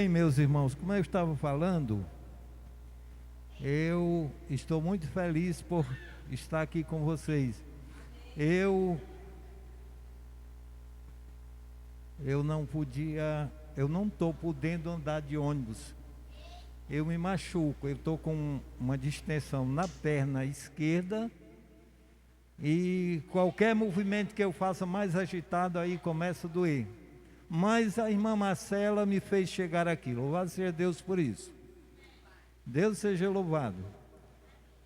Bem, meus irmãos, como eu estava falando, eu estou muito feliz por estar aqui com vocês. Eu, eu não estou podendo andar de ônibus. Eu me machuco, eu estou com uma distensão na perna esquerda e qualquer movimento que eu faça mais agitado aí começa a doer. Mas a irmã Marcela me fez chegar aqui. Louvado seja Deus por isso. Deus seja louvado.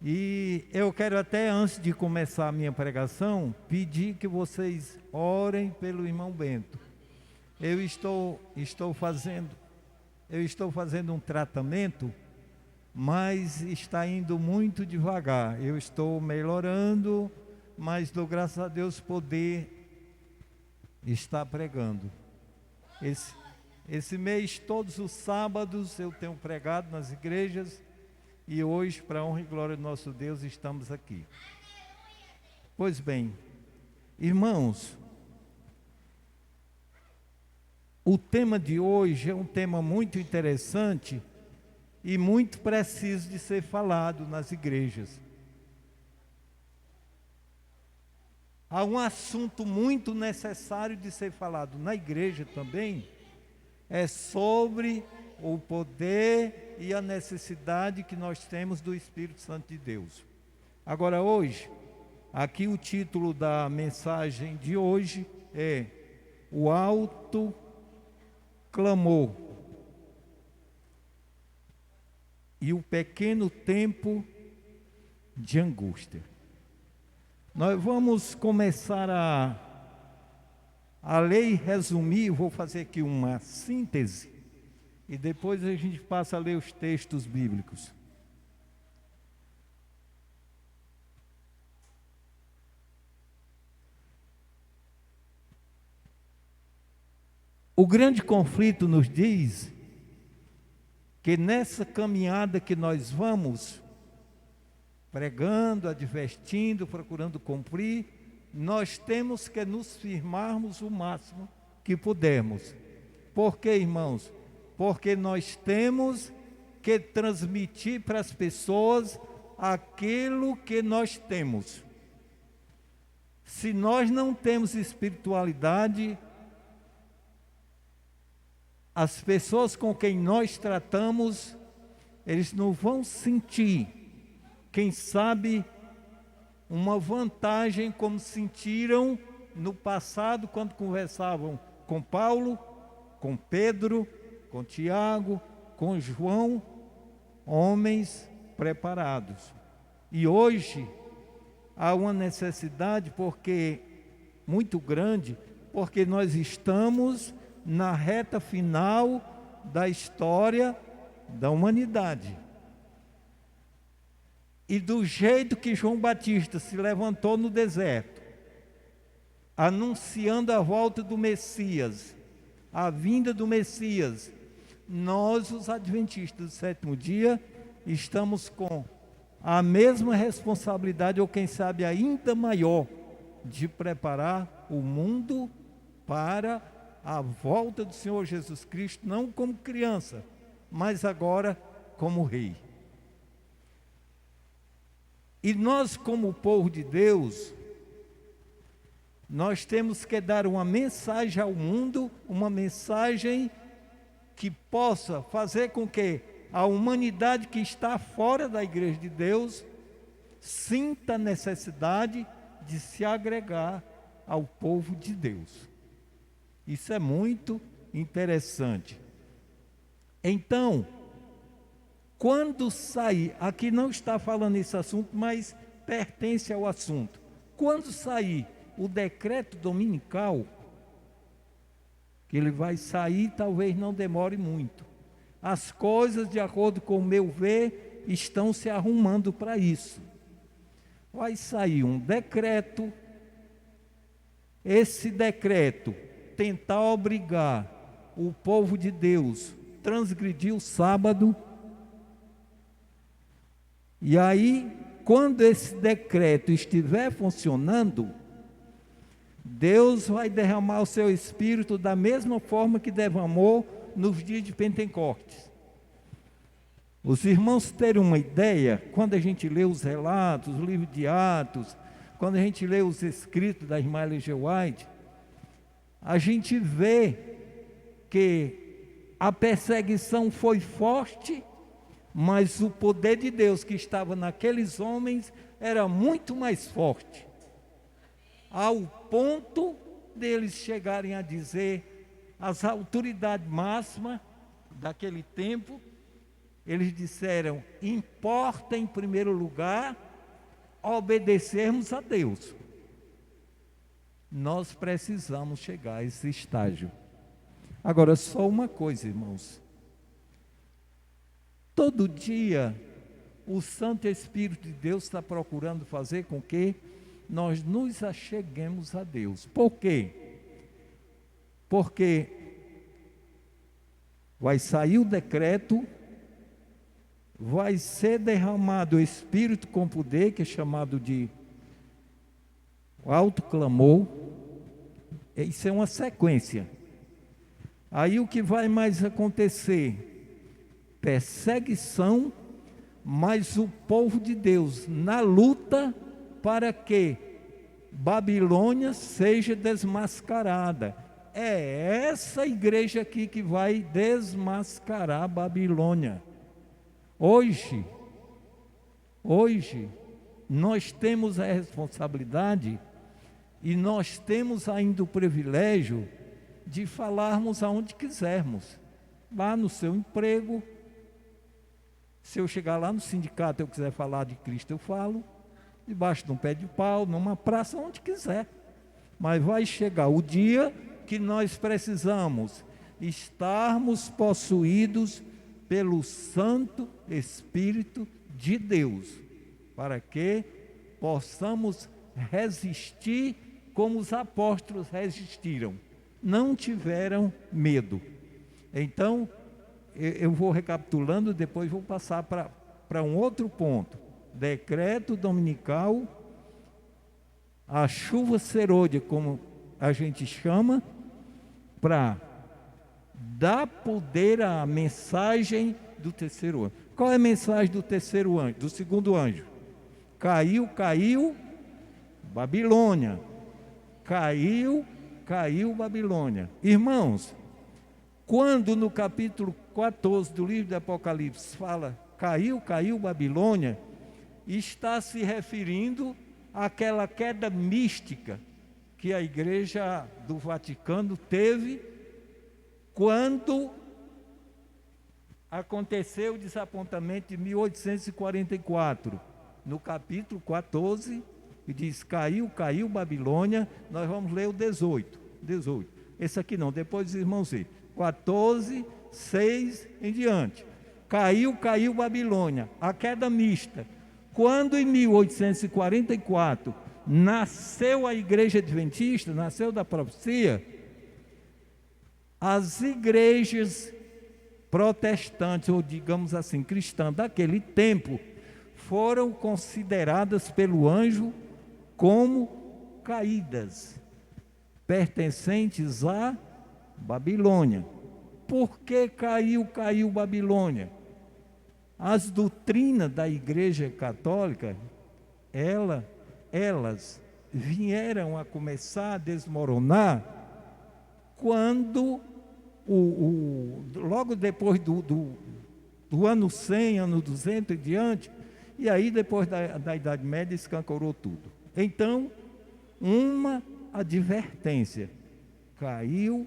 E eu quero até, antes de começar a minha pregação, pedir que vocês orem pelo irmão Bento. Eu estou fazendo um tratamento, mas está indo muito devagar. Eu estou melhorando, mas dou graças a Deus poder estar pregando. Esse mês, todos os sábados, eu tenho pregado nas igrejas e hoje, para a honra e glória do nosso Deus, estamos aqui. Pois bem, irmãos, o tema de hoje é um tema muito interessante e muito preciso de ser falado nas igrejas. Há um assunto muito necessário de ser falado na igreja também, é sobre o poder e a necessidade que nós temos do Espírito Santo de Deus. Agora hoje, aqui o título da mensagem de hoje é o alto clamor e o pequeno tempo de angústia. Nós vamos começar a ler e resumir, vou fazer aqui uma síntese, e depois a gente passa a ler os textos bíblicos. O grande conflito nos diz que nessa caminhada que nós vamos, pregando, advertindo, procurando cumprir, nós temos que nos firmarmos o máximo que pudermos. Por quê, irmãos? Porque nós temos que transmitir para as pessoas aquilo que nós temos. Se nós não temos espiritualidade, as pessoas com quem nós tratamos, eles não vão sentir, quem sabe, uma vantagem como sentiram no passado quando conversavam com Paulo, com Pedro, com Tiago, com João, homens preparados. E hoje há uma necessidade muito grande, porque nós estamos na reta final da história da humanidade. E do jeito que João Batista se levantou no deserto, anunciando a volta do Messias, a vinda do Messias, nós, os adventistas do sétimo dia, estamos com a mesma responsabilidade, ou quem sabe ainda maior, de preparar o mundo para a volta do Senhor Jesus Cristo, não como criança, mas agora como rei. E nós, como povo de Deus, nós temos que dar uma mensagem ao mundo, uma mensagem que possa fazer com que a humanidade que está fora da igreja de Deus sinta a necessidade de se agregar ao povo de Deus. Isso é muito interessante. Então, quando sair, aqui não está falando esse assunto, mas pertence ao assunto. Quando sair o decreto dominical, que ele vai sair, talvez não demore muito. As coisas, de acordo com o meu ver, estão se arrumando para isso. Vai sair um decreto, esse decreto tentar obrigar o povo de Deus a transgredir o sábado. E aí, quando esse decreto estiver funcionando, Deus vai derramar o seu Espírito da mesma forma que derramou nos dias de Pentecostes. Os irmãos terem uma ideia, quando a gente lê os relatos, o livro de Atos, quando a gente lê os escritos da irmã Ellen G. White, a gente vê que a perseguição foi forte, mas o poder de Deus que estava naqueles homens era muito mais forte, ao ponto deles chegarem a dizer, as autoridades máximas daquele tempo, eles disseram: importa em primeiro lugar obedecermos a Deus. Nós precisamos chegar a esse estágio. Agora, só uma coisa, irmãos. Todo dia, o Santo Espírito de Deus está procurando fazer com que nós nos acheguemos a Deus. Por quê? Porque vai sair o decreto, vai ser derramado o Espírito com poder, que é chamado de alto clamor. Isso é uma sequência. Aí o que vai mais acontecer? Perseguição, mas o povo de Deus na luta para que Babilônia seja desmascarada. É essa igreja aqui que vai desmascarar Babilônia. Hoje, nós temos a responsabilidade e nós temos ainda o privilégio de falarmos aonde quisermos. Lá no seu emprego, se eu chegar lá no sindicato e eu quiser falar de Cristo, eu falo. Debaixo de um pé de pau, numa praça, onde quiser. Mas vai chegar o dia que nós precisamos estarmos possuídos pelo Santo Espírito de Deus, para que possamos resistir como os apóstolos resistiram. Não tiveram medo. Então, eu vou recapitulando, depois vou passar para um outro ponto. Decreto dominical, a chuva serôdia, como a gente chama, para dar poder à mensagem do terceiro anjo. Qual é a mensagem do terceiro anjo, do segundo anjo? Caiu Babilônia. Caiu Babilônia. Irmãos, quando no capítulo 14 do livro do Apocalipse fala caiu Babilônia, está se referindo àquela queda mística que a Igreja do Vaticano teve quando aconteceu o desapontamento de 1844. No capítulo 14, que diz caiu Babilônia, nós vamos ler o 18. Esse aqui não, depois os irmãos verem. 14, 6 em diante. Caiu Babilônia, a queda mista. Quando em 1844 nasceu a Igreja Adventista, nasceu da profecia, as igrejas protestantes, ou digamos assim, cristãs daquele tempo, foram consideradas pelo anjo como caídas, pertencentes a Babilônia. Por que caiu Babilônia? As doutrinas da Igreja Católica, elas vieram a começar a desmoronar quando, logo depois do ano 100, ano 200 e diante, e aí depois da Idade Média escancarou tudo. Então, uma advertência: caiu.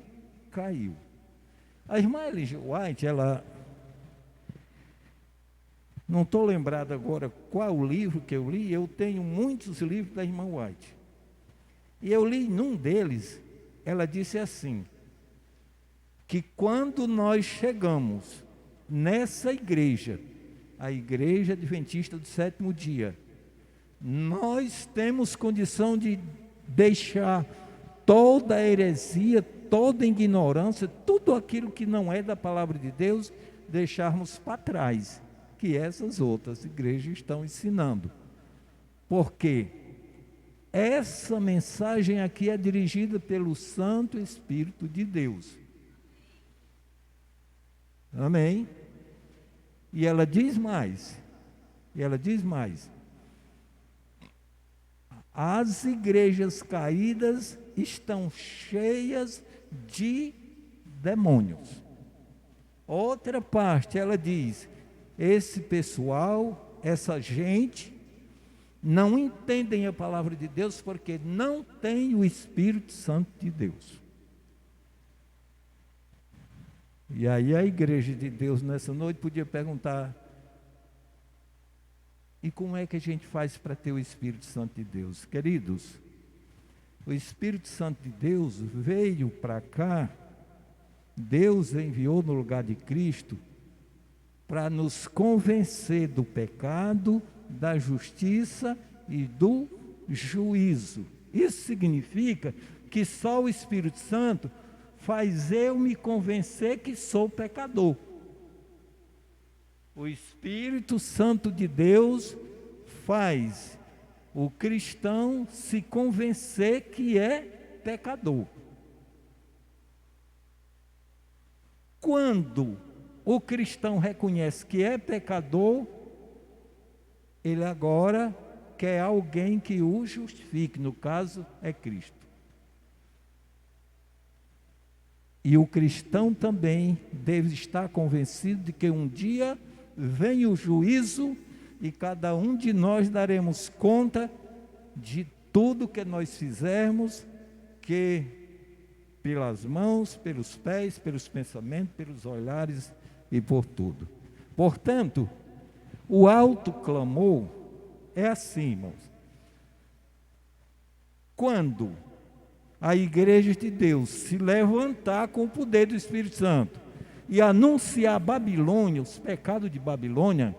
A irmã Ellen G. White, ela, não estou lembrado agora qual livro que eu li, eu tenho muitos livros da irmã White, e eu li num deles, ela disse assim, que quando nós chegamos nessa igreja, a Igreja Adventista do Sétimo Dia, nós temos condição de deixar toda a heresia, toda a ignorância, tudo aquilo que não é da palavra de Deus, deixarmos para trás, que essas outras igrejas estão ensinando. Porque essa mensagem aqui é dirigida pelo Santo Espírito de Deus. Amém? E ela diz mais. E ela diz mais. As igrejas caídas estão cheias de demônios. Outra parte, ela diz: esse pessoal, essa gente, não entendem a palavra de Deus porque não tem o Espírito Santo de Deus. E aí a igreja de Deus nessa noite podia perguntar: e como é que a gente faz para ter o Espírito Santo de Deus? Queridos, o Espírito Santo de Deus veio para cá, Deus enviou no lugar de Cristo para nos convencer do pecado, da justiça e do juízo. Isso significa que só o Espírito Santo faz eu me convencer que sou pecador. O Espírito Santo de Deus faz o cristão se convencer que é pecador. Quando o cristão reconhece que é pecador, ele agora quer alguém que o justifique, no caso é Cristo. E o cristão também deve estar convencido de que um dia vem o juízo e cada um de nós daremos conta de tudo que nós fizermos, que pelas mãos, pelos pés, pelos pensamentos, pelos olhares e por tudo. Portanto, o alto clamor é assim, irmãos. Quando a igreja de Deus se levantar com o poder do Espírito Santo e anunciar a Babilônia, os pecados de Babilônia,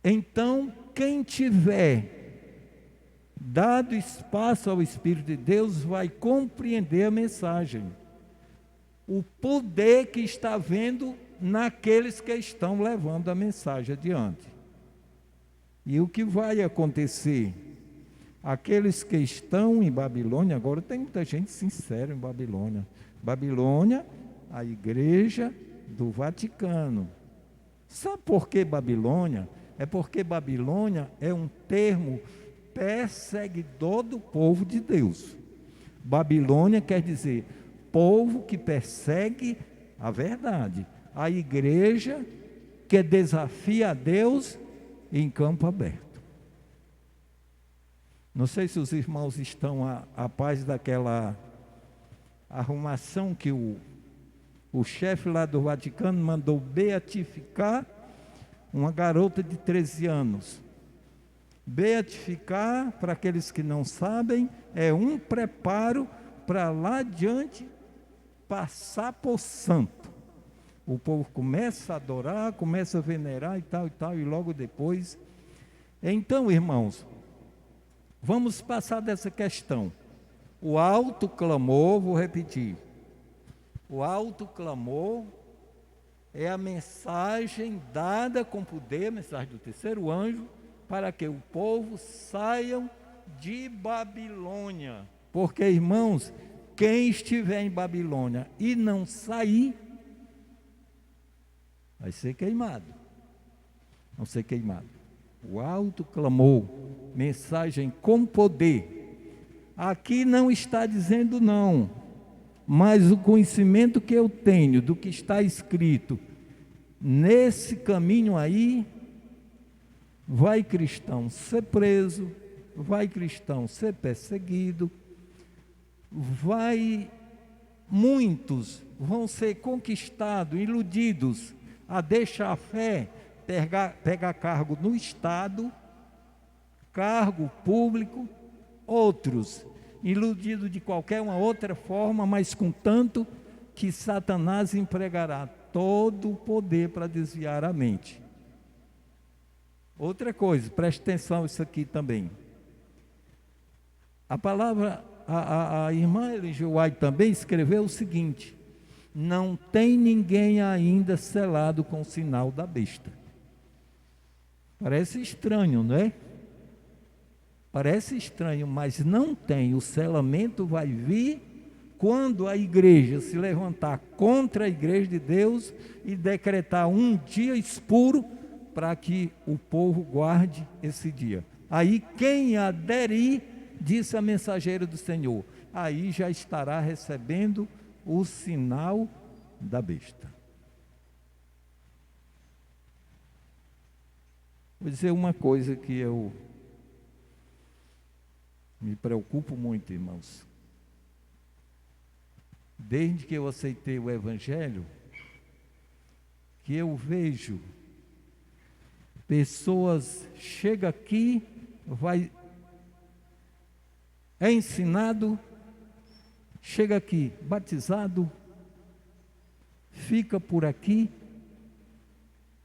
então quem tiver dado espaço ao Espírito de Deus vai compreender a mensagem, o poder que está vendo naqueles que estão levando a mensagem adiante. E o que vai acontecer? Aqueles que estão em Babilônia, agora tem muita gente sincera em Babilônia. Babilônia, a igreja do Vaticano. Sabe por que Babilônia? É porque Babilônia é um termo perseguidor do povo de Deus. Babilônia quer dizer povo que persegue a verdade. A igreja que desafia a Deus em campo aberto. Não sei se os irmãos estão a paz daquela arrumação que o chefe lá do Vaticano mandou beatificar uma garota de 13 anos. Beatificar, para aqueles que não sabem, é um preparo para lá adiante passar por santo. O povo começa a adorar, começa a venerar e tal, e logo depois. Então, irmãos, vamos passar dessa questão. O alto clamor, vou repetir. O alto clamor é a mensagem dada com poder, a mensagem do terceiro anjo, para que o povo saiam de Babilônia. Porque, irmãos, quem estiver em Babilônia e não sair, vai ser queimado. Vão ser queimado. O alto clamor, mensagem com poder. Aqui não está dizendo não, mas o conhecimento que eu tenho do que está escrito, nesse caminho aí, vai cristão ser preso, vai cristão ser perseguido, muitos vão ser conquistados, iludidos, a deixar a fé, pegar cargo no Estado, cargo público, outros iludidos de qualquer uma outra forma, mas contanto que Satanás empregará todo o poder para desviar a mente. Outra coisa, preste atenção isso aqui também. A palavra, a irmã Ellen G. White também escreveu o seguinte: não tem ninguém ainda selado com o sinal da besta. Parece estranho, não é? Parece estranho, mas não tem. O selamento vai vir quando a igreja se levantar contra a igreja de Deus e decretar um dia expuro para que o povo guarde esse dia. Aí quem aderir, disse a mensageira do Senhor, aí já estará recebendo o sinal da besta. Vou dizer uma coisa que eu me preocupo muito, irmãos. Desde que eu aceitei o Evangelho, que eu vejo pessoas, chega aqui, é ensinado, chega aqui, batizado, fica por aqui,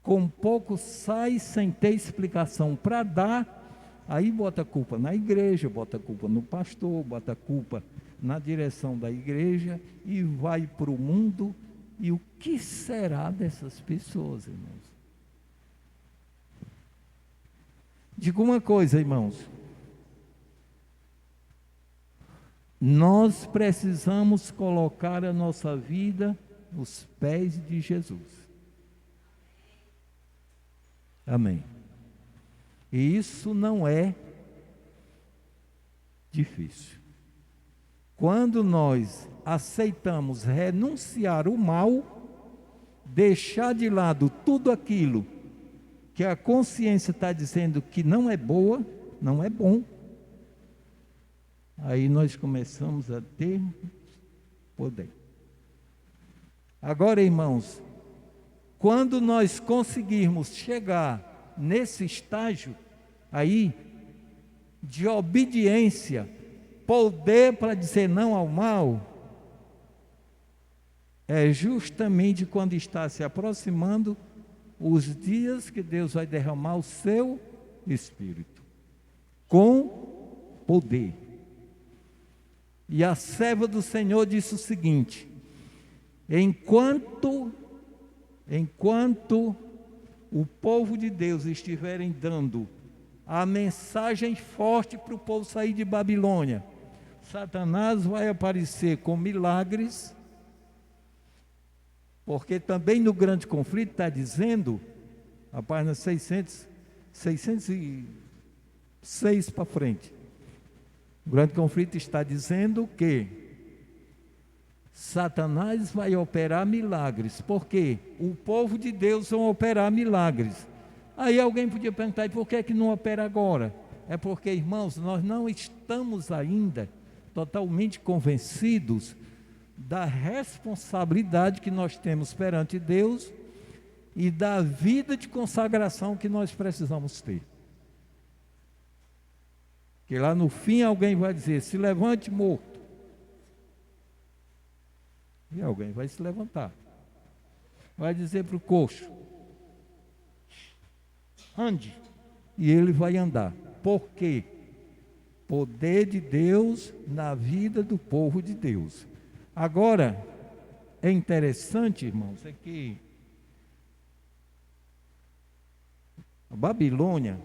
com pouco sai sem ter explicação para dar, aí bota a culpa na igreja, bota a culpa no pastor, bota a culpa na direção da igreja e vai para o mundo. E o que será dessas pessoas, irmãos? Digo uma coisa, irmãos. Nós precisamos colocar a nossa vida nos pés de Jesus. Amém. E isso não é difícil. Quando nós aceitamos renunciar o mal, deixar de lado tudo aquilo que a consciência está dizendo que não é boa, não é bom, aí nós começamos a ter poder. Agora, irmãos, quando nós conseguirmos chegar nesse estágio aí de obediência, poder para dizer não ao mal, é justamente quando está se aproximando os dias que Deus vai derramar o seu Espírito, com poder. E a serva do Senhor disse o seguinte: enquanto o povo de Deus estiverem dando a mensagem forte para o povo sair de Babilônia, Satanás vai aparecer com milagres, porque também no grande conflito está dizendo, a página 606 para frente, o grande conflito está dizendo que Satanás vai operar milagres, porque o povo de Deus vão operar milagres. Aí alguém podia perguntar, e por que é que não opera agora? É porque, irmãos, nós não estamos ainda totalmente convencidos da responsabilidade que nós temos perante Deus e da vida de consagração que nós precisamos ter. Que lá no fim alguém vai dizer, se levante morto. E alguém vai se levantar. Vai dizer para o coxo, ande. E ele vai andar. Por quê? Poder de Deus na vida do povo de Deus. Agora, é interessante, irmãos, é que a Babilônia,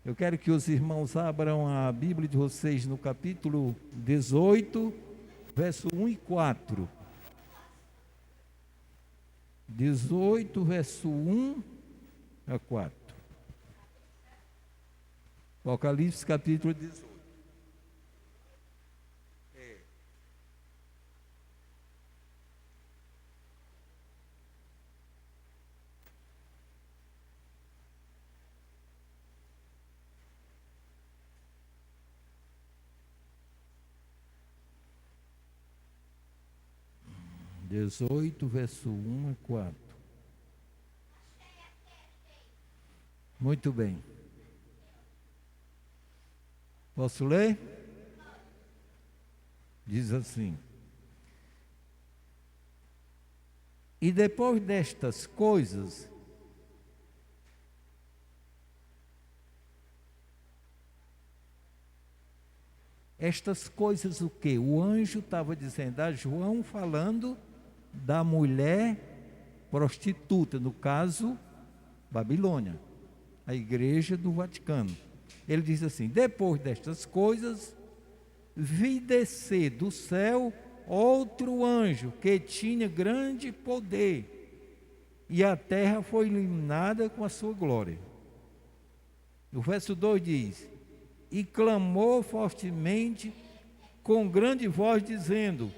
eu quero que os irmãos abram a Bíblia de vocês no capítulo 18, verso 1 e 4. 18, verso 1 a 4. Apocalipse capítulo 18. É. 18, verso 1 a 4. Muito bem. Posso ler? Diz assim: e depois destas coisas, o que? O anjo estava dizendo a João, falando da mulher prostituta, no caso, Babilônia, a igreja do Vaticano. Ele diz assim: depois destas coisas, vi descer do céu outro anjo que tinha grande poder, e a terra foi iluminada com a sua glória. O verso 2 diz: e clamou fortemente com grande voz, dizendo: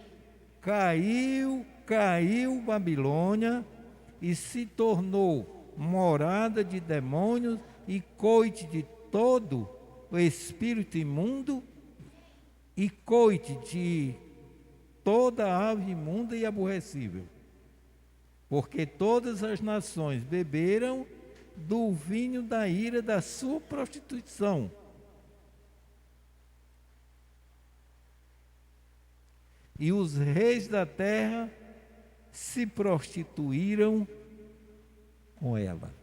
caiu, caiu Babilônia, e se tornou morada de demônios e coite de todo o espírito imundo, e coite de toda ave imunda e aborrecível, porque todas as nações beberam do vinho da ira da sua prostituição. E os reis da terra se prostituíram com ela.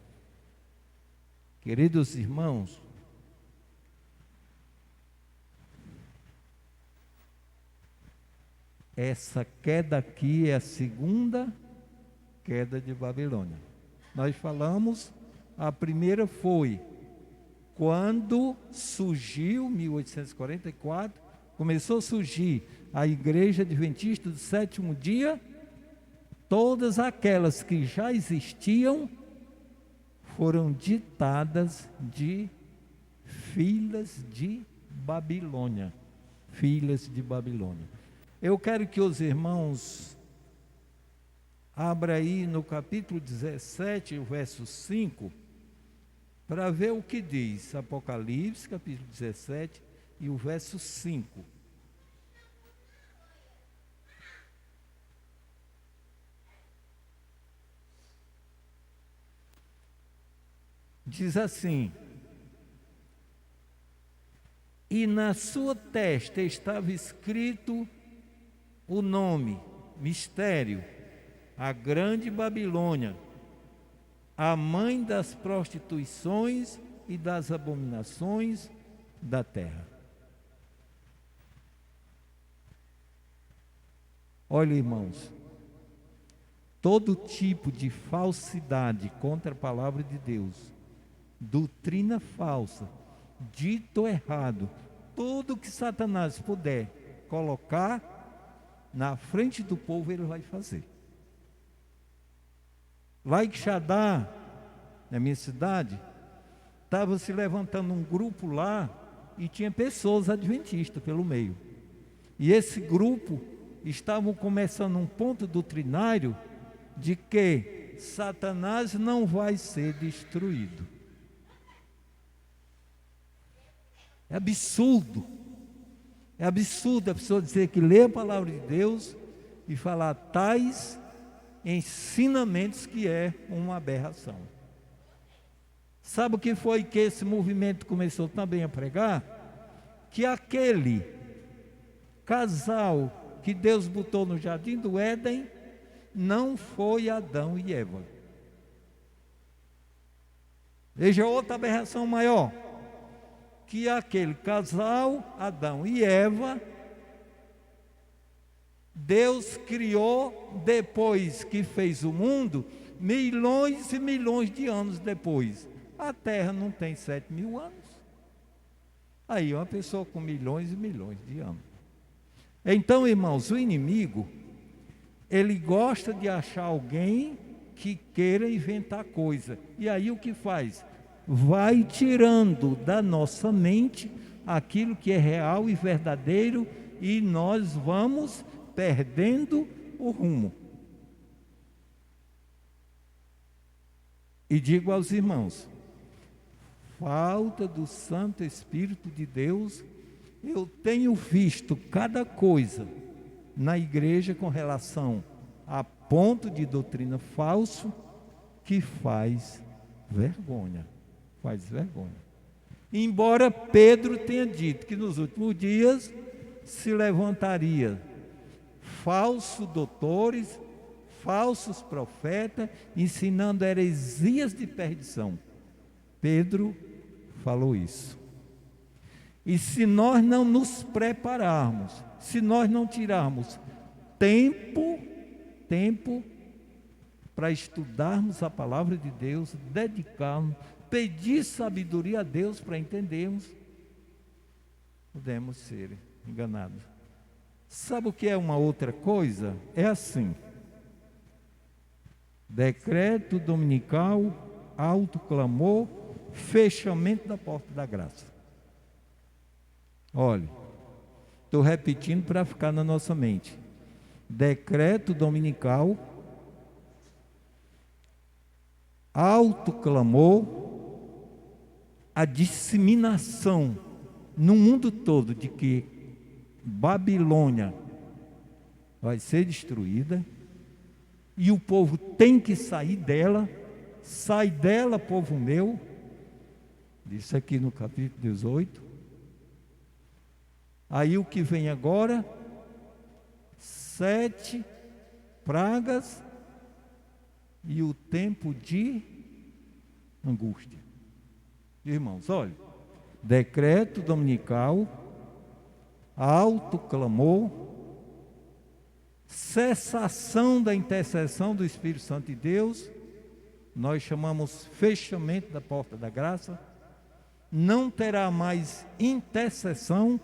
Queridos irmãos, essa queda aqui é a segunda queda de Babilônia. Nós falamos, a primeira foi quando surgiu, 1844, começou a surgir a Igreja Adventista do Sétimo Dia. Todas aquelas que já existiam foram ditadas de filhas de Babilônia. Filhas de Babilônia. Eu quero que os irmãos abram aí no capítulo 17, o verso 5, para ver o que diz Apocalipse, capítulo 17, e o verso 5. Diz assim: e na sua testa estava escrito o nome, mistério, a grande Babilônia, a mãe das prostituições e das abominações da terra. Olha, irmãos, todo tipo de falsidade contra a palavra de Deus, doutrina falsa, dito errado, tudo que Satanás puder colocar na frente do povo, ele vai fazer. Lá em Xadá, na minha cidade, estava se levantando um grupo lá e tinha pessoas adventistas pelo meio. E esse grupo estavam começando um ponto doutrinário de que Satanás não vai ser destruído. É absurdo. É absurdo a pessoa dizer que lê a palavra de Deus e falar tais ensinamentos que é uma aberração. Sabe o que foi que esse movimento começou também a pregar? Que aquele casal que Deus botou no jardim do Éden não foi Adão e Eva. Veja outra aberração maior. Que aquele casal, Adão e Eva, Deus criou depois que fez o mundo, milhões e milhões de anos depois. A Terra não tem 7.000 anos. Aí uma pessoa com milhões e milhões de anos. Então, irmãos, o inimigo, ele gosta de achar alguém que queira inventar coisa. E aí o que faz? Vai tirando da nossa mente aquilo que é real e verdadeiro, e nós vamos perdendo o rumo. E digo aos irmãos, falta do Santo Espírito de Deus, eu tenho visto cada coisa na igreja com relação a ponto de doutrina falso que faz vergonha. Faz vergonha. Embora Pedro tenha dito que nos últimos dias se levantaria falsos doutores, falsos profetas, ensinando heresias de perdição. Pedro falou isso. E se nós não nos prepararmos, se nós não tirarmos tempo para estudarmos a palavra de Deus, dedicarmos, pedir sabedoria a Deus para entendermos, podemos ser enganado. Sabe o que é uma outra coisa? É assim: decreto dominical, alto clamor, fechamento da porta da graça. Olha, estou repetindo para ficar na nossa mente. Decreto dominical, alto clamor, a disseminação no mundo todo de que Babilônia vai ser destruída e o povo tem que sair dela. Sai dela, povo meu, isso aqui no capítulo 18. Aí o que vem agora? 7 pragas e o tempo de angústia. Irmãos, olha, decreto dominical, alto clamor, cessação da intercessão do Espírito Santo de Deus, nós chamamos fechamento da porta da graça, não terá mais intercessão.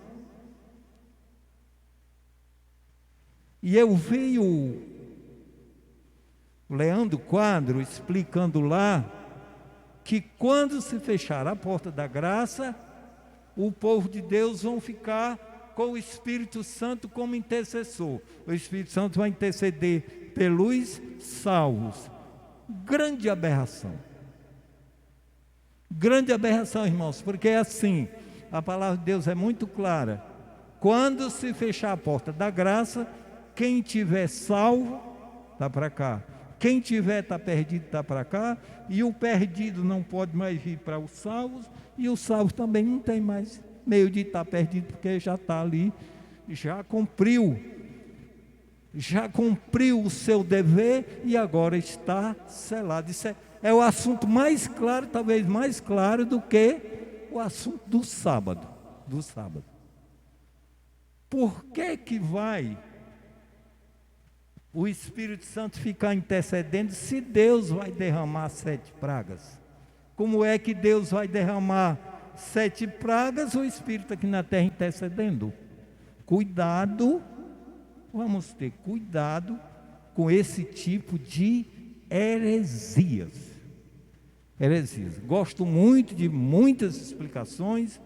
E eu vi o Leandro Quadro explicando lá que quando se fechar a porta da graça, o povo de Deus vão ficar com o Espírito Santo como intercessor. O Espírito Santo vai interceder pelos salvos. Grande aberração. Grande aberração, irmãos, porque é assim, a palavra de Deus é muito clara. Quando se fechar a porta da graça, quem tiver salvo, está para cá. Quem tiver está perdido, está para cá. E o perdido não pode mais vir para os salvos. E o salvo também não tem mais meio de estar perdido, porque já está ali, já cumpriu o seu dever e agora está selado. Isso é o assunto mais claro, talvez mais claro do que o assunto do sábado. Por que vai o Espírito Santo ficar intercedendo se Deus vai derramar 7 pragas? Como é que Deus vai derramar 7 pragas, o Espírito aqui na terra intercedendo? Cuidado, vamos ter cuidado com esse tipo de heresias. Gosto muito de muitas explicações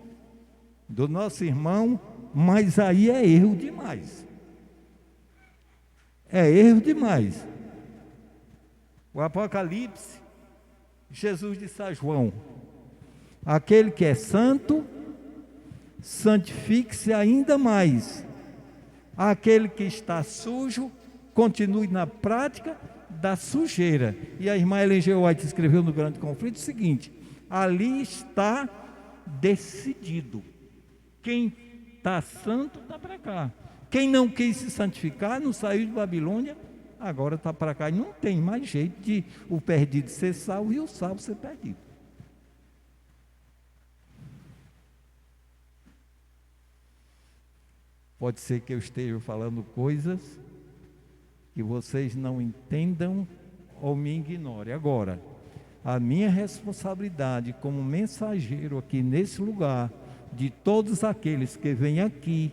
do nosso irmão, mas aí é erro demais. É erro demais. O Apocalipse, Jesus disse a João: aquele que é santo, santifique-se ainda mais. Aquele que está sujo, continue na prática da sujeira. E a irmã Ellen G. White escreveu no Grande Conflito o seguinte: ali está decidido. Quem está santo está para cá. Quem não quis se santificar, não saiu de Babilônia, agora está para cá. E não tem mais jeito de o perdido ser salvo e o salvo ser perdido. Pode ser que eu esteja falando coisas que vocês não entendam ou me ignorem. Agora, a minha responsabilidade como mensageiro aqui nesse lugar, de todos aqueles que vêm aqui,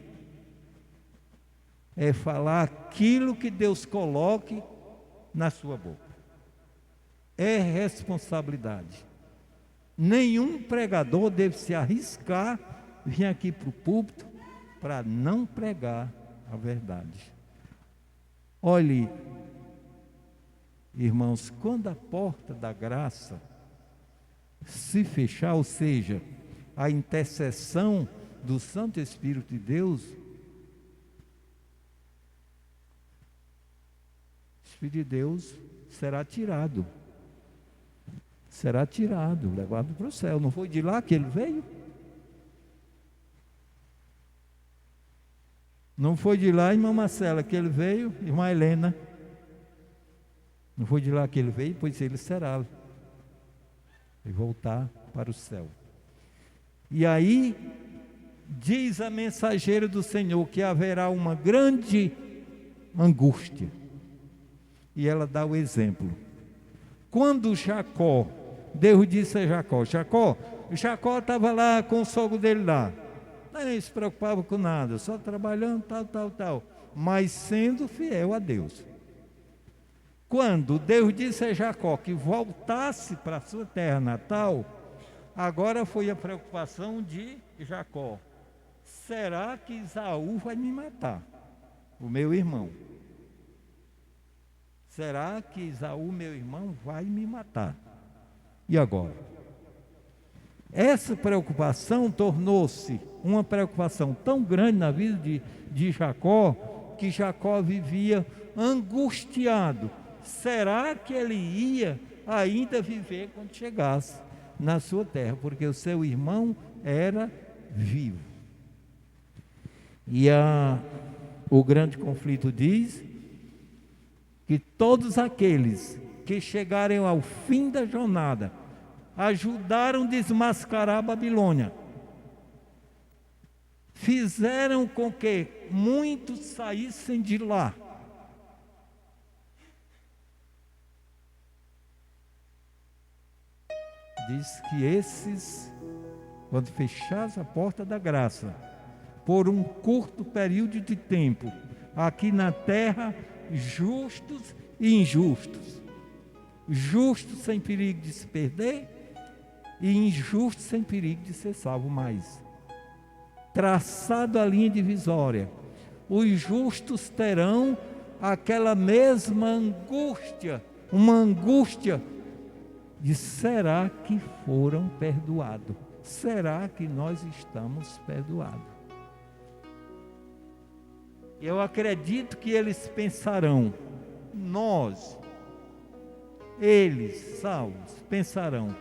é falar aquilo que Deus coloque na sua boca. É responsabilidade. Nenhum pregador deve se arriscar vir aqui para o púlpito para não pregar a verdade. Olhe, irmãos, quando a porta da graça se fechar, ou seja, a intercessão do Santo Espírito de Deus, o Espírito de Deus será tirado, levado para o céu. Não foi de lá que ele veio? Não foi de lá, irmã Marcela, que ele veio, irmã Helena. Não foi de lá que ele veio, pois ele será. E voltar para o céu. E aí, diz a mensageira do Senhor que haverá uma grande angústia. E ela dá o exemplo. Quando Deus disse a Jacó estava lá com o sogro dele lá. nem se preocupava com nada, só trabalhando, tal, mas sendo fiel a Deus. Quando Deus disse a Jacó que voltasse para a sua terra natal, agora foi a preocupação de Jacó. Será que Esaú vai me matar? O meu irmão. Será que Esaú, meu irmão, vai me matar? E agora? Essa preocupação tornou-se uma preocupação tão grande na vida de Jacó, que Jacó vivia angustiado. Será que ele ia ainda viver quando chegasse na sua terra? Porque o seu irmão era vivo. E o grande conflito diz que todos aqueles que chegarem ao fim da jornada ajudaram a desmascarar a Babilônia, fizeram com que muitos saíssem de lá. Diz que esses, quando fechasse a porta da graça, por um curto período de tempo, aqui na terra, justos e injustos, justos sem perigo de se perder, e injustos sem perigo de ser salvo mais. Traçado a linha divisória, os justos terão aquela mesma angústia, uma angústia de será que foram perdoados? Será que nós estamos perdoados? Eu acredito que eles pensarão, eles, salvos, pensarão,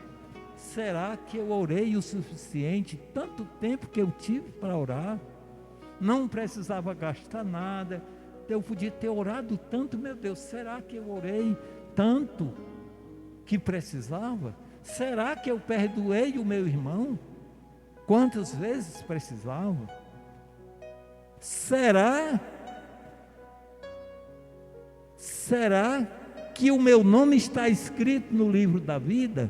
será que eu orei o suficiente, tanto tempo que eu tive para orar? Não precisava gastar nada, eu podia ter orado tanto, meu Deus, será que eu orei tanto que precisava? Será que eu perdoei o meu irmão quantas vezes precisava? Será que o meu nome está escrito no livro da vida?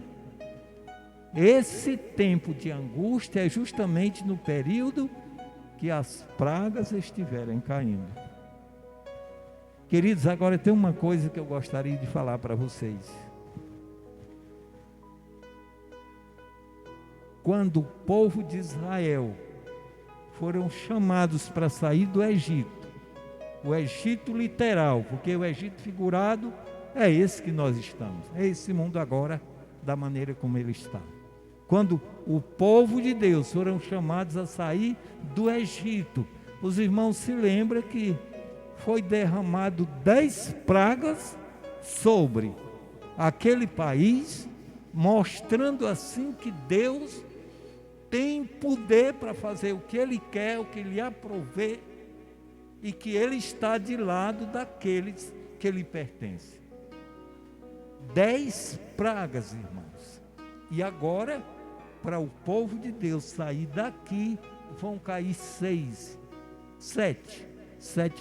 Esse tempo de angústia é justamente no período que as pragas estiverem caindo. Queridos, agora tem uma coisa que eu gostaria de falar para vocês. Quando o povo de Israel foram chamados para sair do Egito, o Egito literal, porque o Egito figurado é esse que nós estamos, é esse mundo agora da maneira como ele está. Quando o povo de Deus foram chamados a sair do Egito, os irmãos se lembram que foi derramado 10 pragas sobre aquele país, mostrando assim que Deus tem poder para fazer o que Ele quer, o que lhe aprouver, e que Ele está de lado daqueles que lhe pertencem. 10 pragas, irmãos. E agora, para o povo de Deus sair daqui, vão cair 7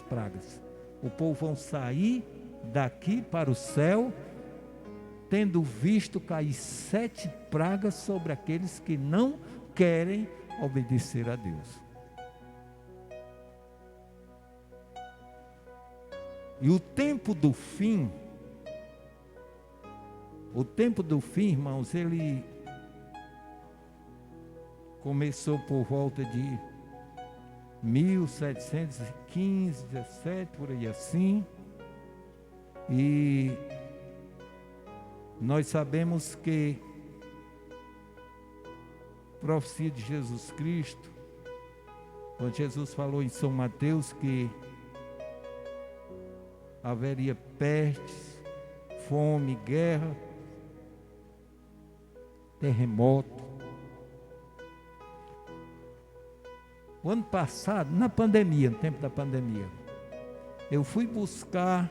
pragas. O povo vão sair daqui para o céu, tendo visto cair 7 pragas sobre aqueles que não querem obedecer a Deus. E o tempo do fim, irmãos, ele começou por volta de 1715, 17, por aí assim. E nós sabemos que a profecia de Jesus Cristo, quando Jesus falou em São Mateus que haveria pestes, fome, guerra, terremoto. O ano passado, na pandemia, no tempo da pandemia, eu fui buscar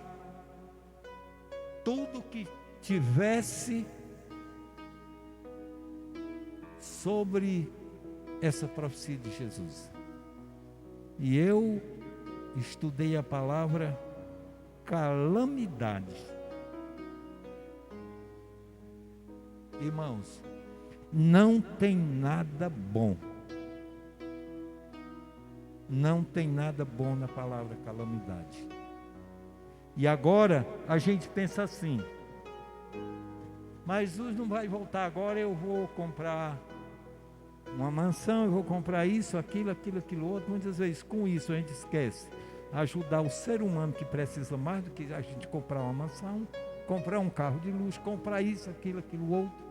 tudo que tivesse sobre essa profecia de Jesus. E eu estudei a palavra calamidade. Irmãos, não tem nada bom Não tem nada bom na palavra calamidade. E agora a gente pensa assim: mas Jesus não vai voltar agora, eu vou comprar uma mansão, eu vou comprar isso, aquilo outro. Muitas vezes com isso a gente esquece ajudar o ser humano que precisa mais do que a gente comprar uma mansão, comprar um carro de luxo, comprar isso, aquilo outro.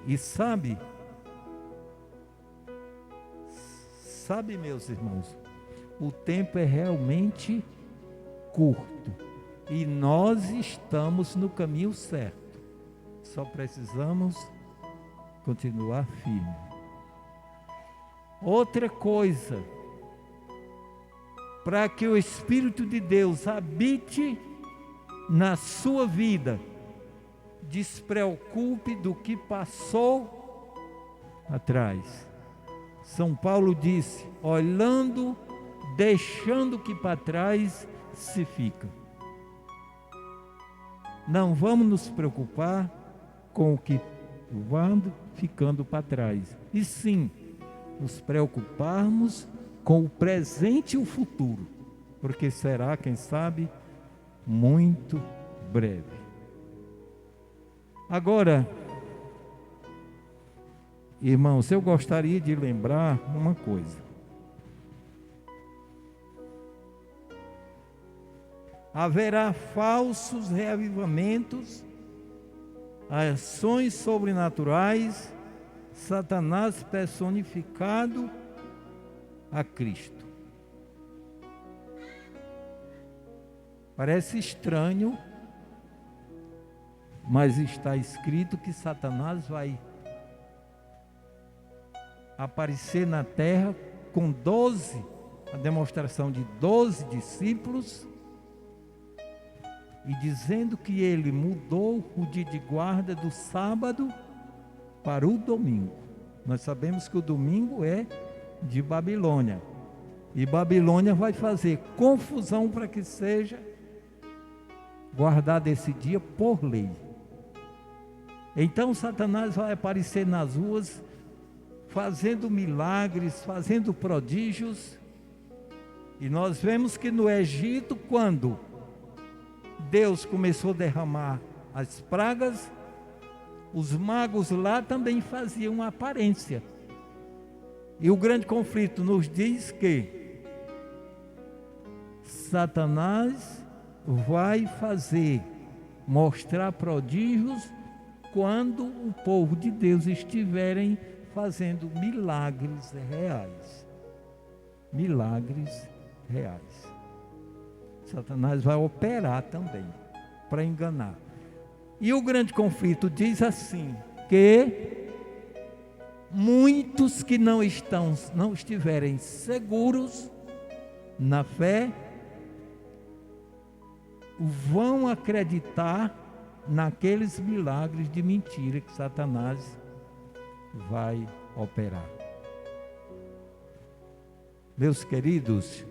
E sabe, meus irmãos, o tempo é realmente curto e nós estamos no caminho certo. Só precisamos continuar firme. Outra coisa, para que o Espírito de Deus habite na sua vida, despreocupe do que passou atrás. São Paulo disse: olhando, deixando que para trás se fica. Não vamos nos preocupar com o que vai ficando para trás, e sim nos preocuparmos com o presente e o futuro, porque será, quem sabe, muito breve. Agora, irmãos, eu gostaria de lembrar uma coisa. Haverá falsos reavivamentos, ações sobrenaturais, Satanás personificado a Cristo. Parece estranho, mas está escrito que Satanás vai aparecer na terra com 12, a demonstração de 12 discípulos, e dizendo que ele mudou o dia de guarda do sábado para o domingo. Nós sabemos que o domingo é de Babilônia, e Babilônia vai fazer confusão para que seja guardado esse dia por lei. Então Satanás vai aparecer nas ruas, fazendo milagres, fazendo prodígios. E nós vemos que no Egito, quando Deus começou a derramar as pragas, os magos lá também faziam aparência. E o grande conflito nos diz que Satanás vai mostrar prodígios quando o povo de Deus estiverem fazendo milagres reais. Milagres reais. Satanás vai operar também para enganar. E o grande conflito diz assim, que muitos que não estiverem seguros na fé vão acreditar naqueles milagres de mentira que Satanás vai operar. Meus queridos,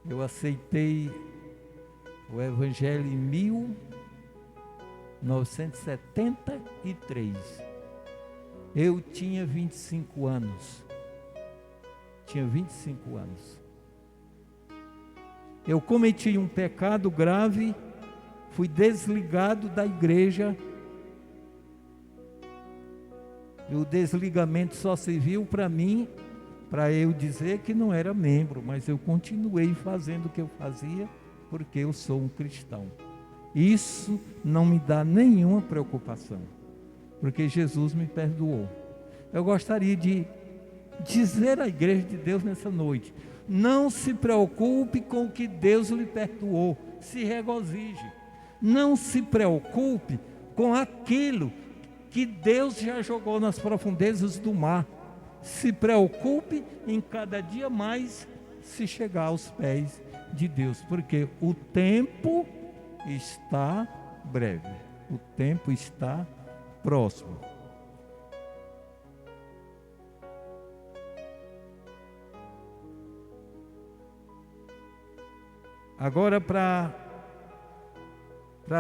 eu aceitei o Evangelho em 1973. Eu tinha 25 anos. Eu cometi um pecado grave, fui desligado da igreja. E o desligamento só serviu para mim, para eu dizer que não era membro, mas eu continuei fazendo o que eu fazia, porque eu sou um cristão. Isso não me dá nenhuma preocupação, porque Jesus me perdoou. Eu gostaria de dizer à igreja de Deus nessa noite: não se preocupe com o que Deus lhe perdoou, se regozije. Não se preocupe com aquilo que Deus já jogou nas profundezas do mar. Se preocupe em cada dia mais se chegar aos pés de Deus, porque o tempo está breve, o tempo está próximo. Agora, para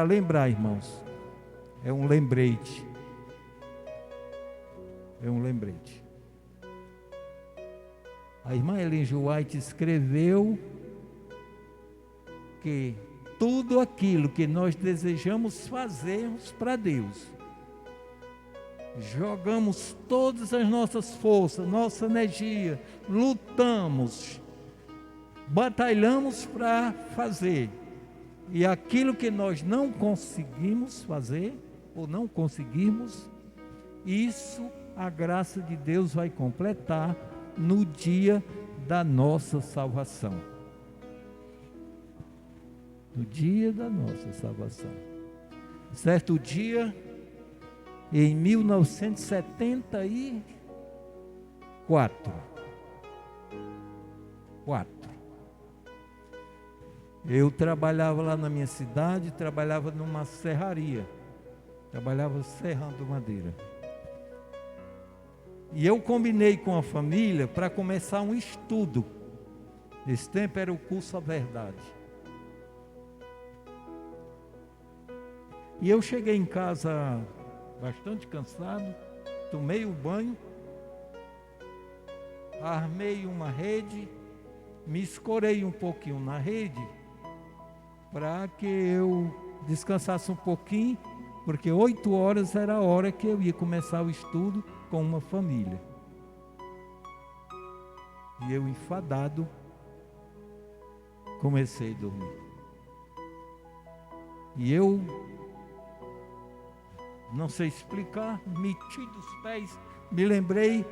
lembrar, irmãos, é um lembrete. É um lembrete. A irmã Ellen G. White escreveu que tudo aquilo que nós desejamos fazermos para Deus, jogamos todas as nossas forças, nossa energia, lutamos, batalhamos para fazer. E aquilo que nós não conseguimos fazer, ou não conseguimos, isso a graça de Deus vai completar no dia da nossa salvação. No dia da nossa salvação. Certo dia, em 1974, eu trabalhava lá na minha cidade, trabalhava numa serraria, trabalhava serrando madeira. E eu combinei com a família para começar um estudo. Nesse tempo era o curso A Verdade. E eu cheguei em casa bastante cansado, tomei um banho, armei uma rede, me escorei um pouquinho na rede, para que eu descansasse um pouquinho, porque 8 horas era a hora que eu ia começar o estudo com uma família. E eu, enfadado, comecei a dormir. E eu, não sei explicar, meti dos pés, me lembrei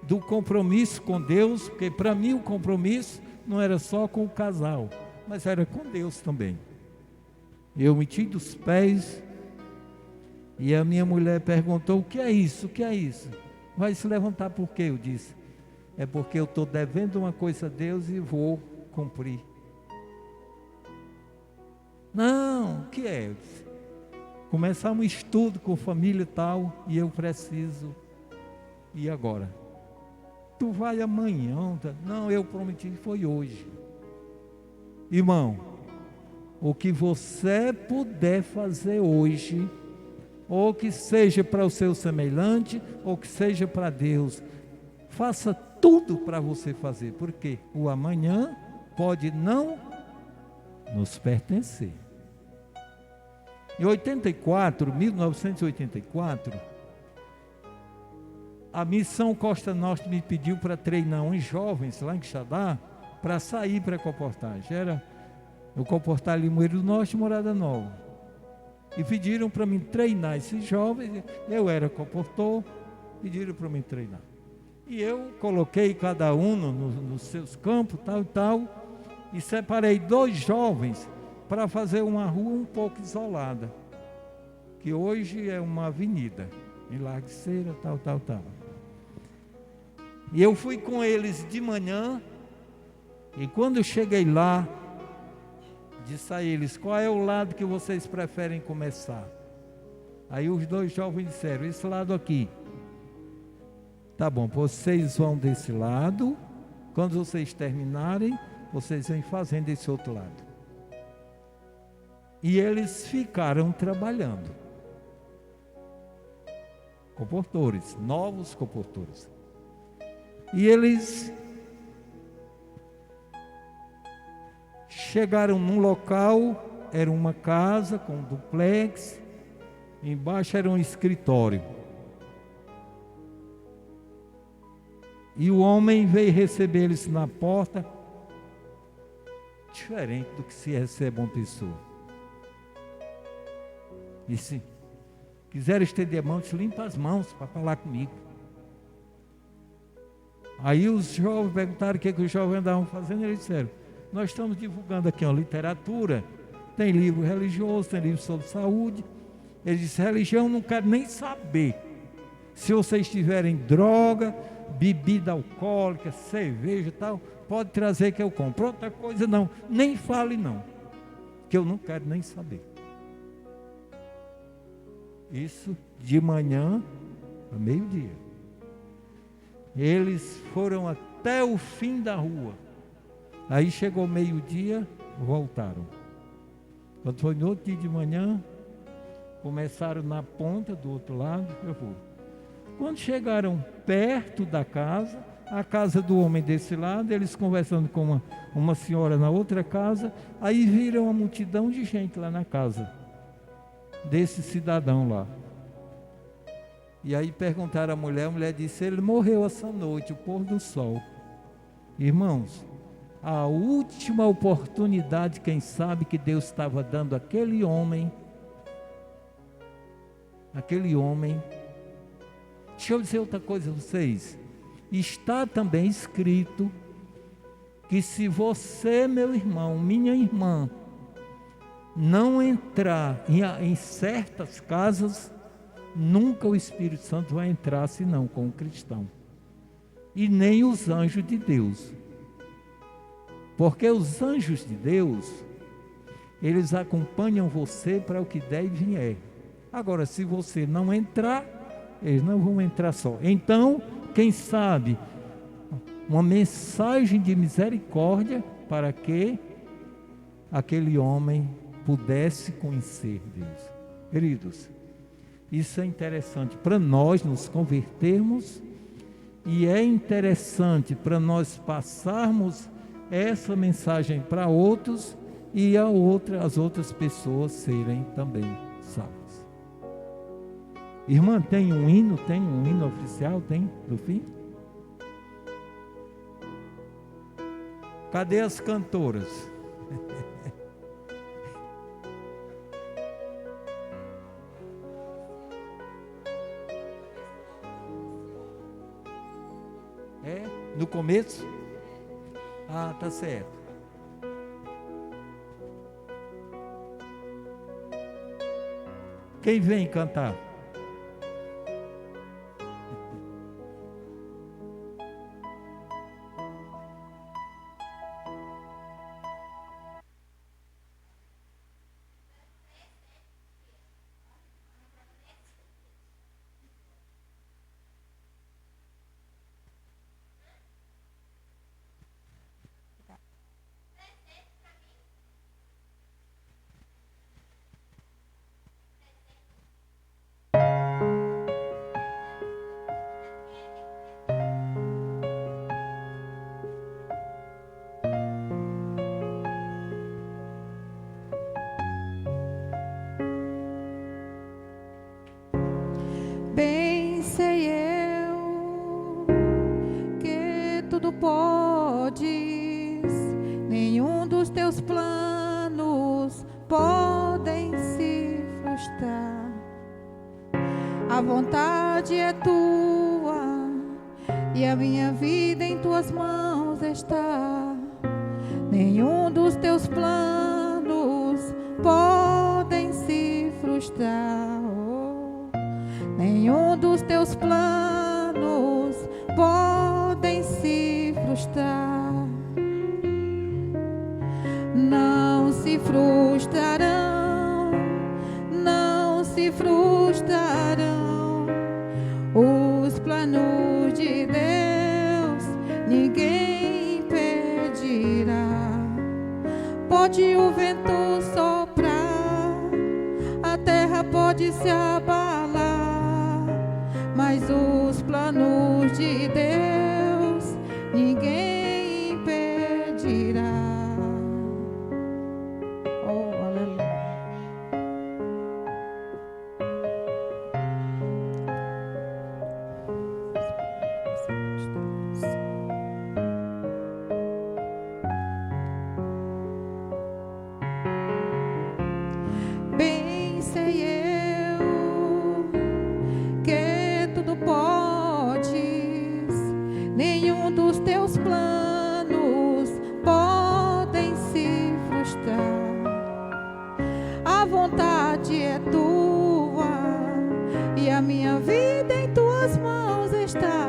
do compromisso com Deus, porque para mim o compromisso não era só com o casal, mas era com Deus também. Eu meti dos pés, e a minha mulher perguntou: o que é isso? O que é isso? Vai se levantar por quê? Eu disse: é porque eu estou devendo uma coisa a Deus e vou cumprir. Não, o que é? Eu disse: começar um estudo com família e tal, e eu preciso. E agora? Tu vai amanhã? Não, eu prometi que foi hoje. Irmão, o que você puder fazer hoje, ou que seja para o seu semelhante, ou que seja para Deus, faça tudo para você fazer, porque o amanhã pode não nos pertencer. Em 1984, a Missão Costa Norte me pediu para treinar uns jovens lá em Quixadá, para sair para a comportagem. Era o comportar Limoeiro do Norte e Morada Nova. E pediram para mim treinar esses jovens. Eu era comportor, pediram para mim treinar. E eu coloquei cada um nos seus campos, tal e tal, e separei 2 jovens para fazer uma rua um pouco isolada, que hoje é uma avenida, em Larguceira, tal. E eu fui com eles de manhã, e quando eu cheguei lá, disse a eles: qual é o lado que vocês preferem começar? Aí os 2 jovens disseram: esse lado aqui. Tá bom, vocês vão desse lado, quando vocês terminarem, vocês vêm fazendo esse outro lado. E eles ficaram trabalhando. Comportores, novos comportores. E eles chegaram num local, era uma casa com um duplex, embaixo era um escritório. E o homem veio receber eles na porta, diferente do que se recebe uma pessoa. Disse: quiser estender a mão, limpa as mãos para falar comigo. Aí os jovens perguntaram o que os jovens andavam fazendo, e eles disseram: nós estamos divulgando aqui uma literatura, tem livro religioso, tem livro sobre saúde. Ele disse: religião não quero nem saber. Se vocês tiverem droga, bebida alcoólica, cerveja e tal, pode trazer que eu compro. Outra coisa não, nem fale não, que eu não quero nem saber. Isso de manhã a meio-dia. Eles foram até o fim da rua. Aí chegou meio-dia, voltaram. Quando foi no outro dia de manhã, começaram na ponta do outro lado. Eu vou. Quando chegaram perto da casa, a casa do homem desse lado, eles conversando com uma senhora na outra casa, aí viram uma multidão de gente lá na casa desse cidadão lá. E aí perguntaram à mulher, a mulher disse: ele morreu essa noite, o pôr do sol. Irmãos, a última oportunidade, quem sabe, que Deus estava dando àquele homem. Deixa eu dizer outra coisa a vocês. Está também escrito que se você, meu irmão, minha irmã, não entrar em certas casas, nunca o Espírito Santo vai entrar senão com o cristão. E nem os anjos de Deus. Porque os anjos de Deus, eles acompanham você para o que der e vier. Agora, se você não entrar, eles não vão entrar só. Então, quem sabe, uma mensagem de misericórdia para que aquele homem pudesse conhecer Deus. Queridos, isso é interessante para nós nos convertermos e é interessante para nós passarmos essa mensagem para outros e as outras pessoas serem também salvas. Irmã, tem um hino oficial, tem, do fim? Cadê as cantoras? É? No começo? Ah, tá certo. Quem vem cantar? Bem sei eu que tudo podes, nenhum dos teus planos podem se frustrar. A vontade é tua e a minha vida em tuas mãos está. Nenhum dos teus planos podem se frustrar. Nenhum dos teus planos podem se frustrar. Não se frustrarão, não se frustrarão os planos de Deus, ninguém impedirá. Pode o vento soprar, a terra pode se abalar, mas os planos de Deus ninguém impedirá. Oh, aleluia. Bem sei eu que tudo podes, nenhum dos teus planos podem se frustrar. A vontade é tua e a minha vida em tuas mãos está.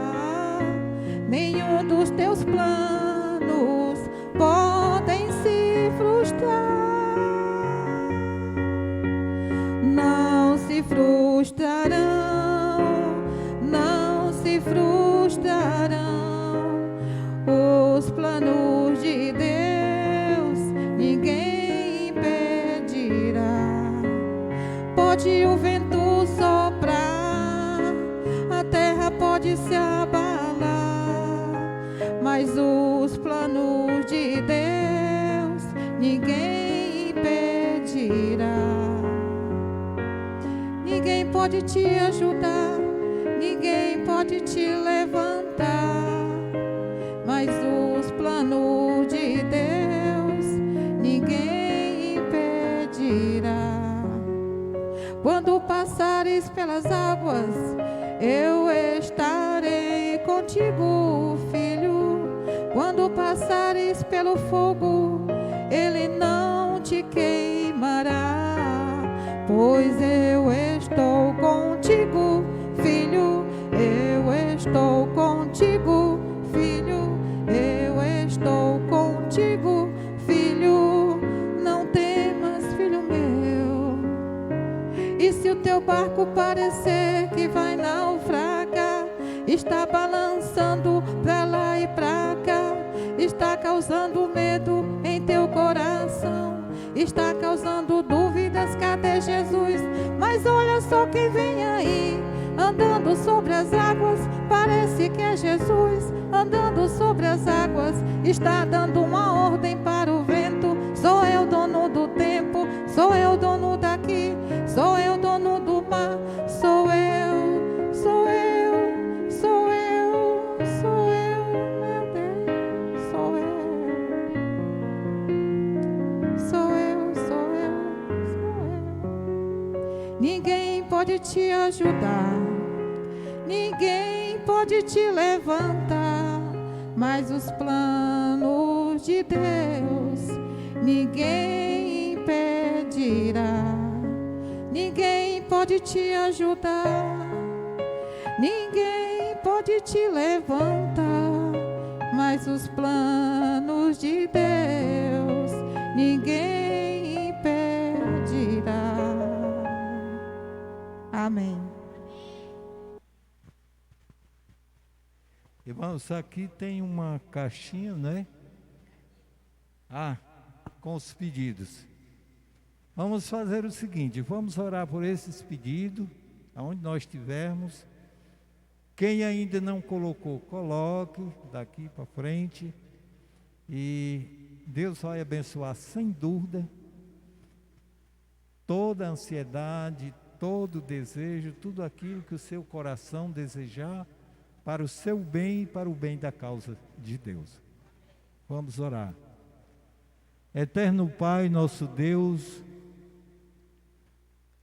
Nenhum dos teus planos podem se frustrar. Não se frustrarão, não se frustrarão os planos de Deus, ninguém impedirá. Pode o vento soprar, a terra pode se abalar, mas os planos de Deus ninguém impedirá. Ninguém pode te ajudar, ninguém pode te levantar, mas os planos de Deus ninguém impedirá. Quando passares pelas águas, eu estarei contigo, filho. Quando passares pelo fogo, ele não te queimará, pois eu estou contigo, filho. Eu estou contigo, filho. Eu estou contigo, filho. Não temas, filho meu. E se o teu barco parecer que vai naufragar, está balançando pra lá e pra cá, está causando medo em teu coração, está causando dúvidas, cadê Jesus? Mas olha só quem vem aí, andando sobre as águas, parece que é Jesus, andando sobre as águas, está dando uma ordem para o vento. Sou eu dono do tempo, sou eu dono daqui, sou eu dono do mar, sou eu, sou eu, sou eu, sou eu, meu Deus, sou eu, sou eu, sou eu, sou eu. Ninguém pode te ajudar, ninguém pode te levantar, mas os planos de Deus ninguém impedirá. Ninguém pode te ajudar, ninguém pode te levantar, mas os planos de Deus ninguém impedirá. Amém. Irmãos, aqui tem uma caixinha, né? Com os pedidos. Vamos fazer o seguinte, vamos orar por esses pedidos, aonde nós estivermos. Quem ainda não colocou, coloque daqui para frente. E Deus vai abençoar sem dúvida toda a ansiedade, todo o desejo, tudo aquilo que o seu coração desejar, para o seu bem e para o bem da causa de Deus. Vamos orar. Eterno Pai, nosso Deus,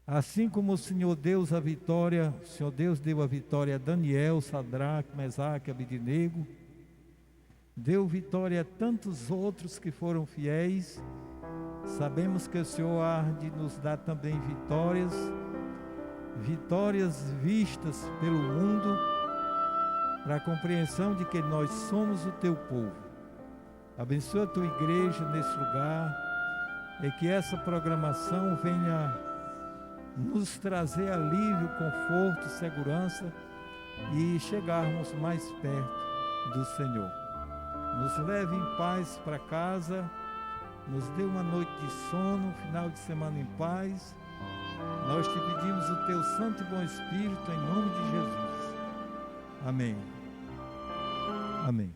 assim como o Senhor deu a vitória, o Senhor Deus deu a vitória a Daniel, Sadraque, Mesaque, Abednego, deu vitória a tantos outros que foram fiéis. Sabemos que o Senhor há de nos dar também vitórias vistas pelo mundo, para a compreensão de que nós somos o teu povo. Abençoa a tua igreja nesse lugar, e que essa programação venha nos trazer alívio, conforto, segurança, e chegarmos mais perto do Senhor. Nos leve em paz para casa, nos dê uma noite de sono, final de semana em paz. Nós te pedimos o teu santo e bom Espírito, em nome de Jesus. Amém. Amém.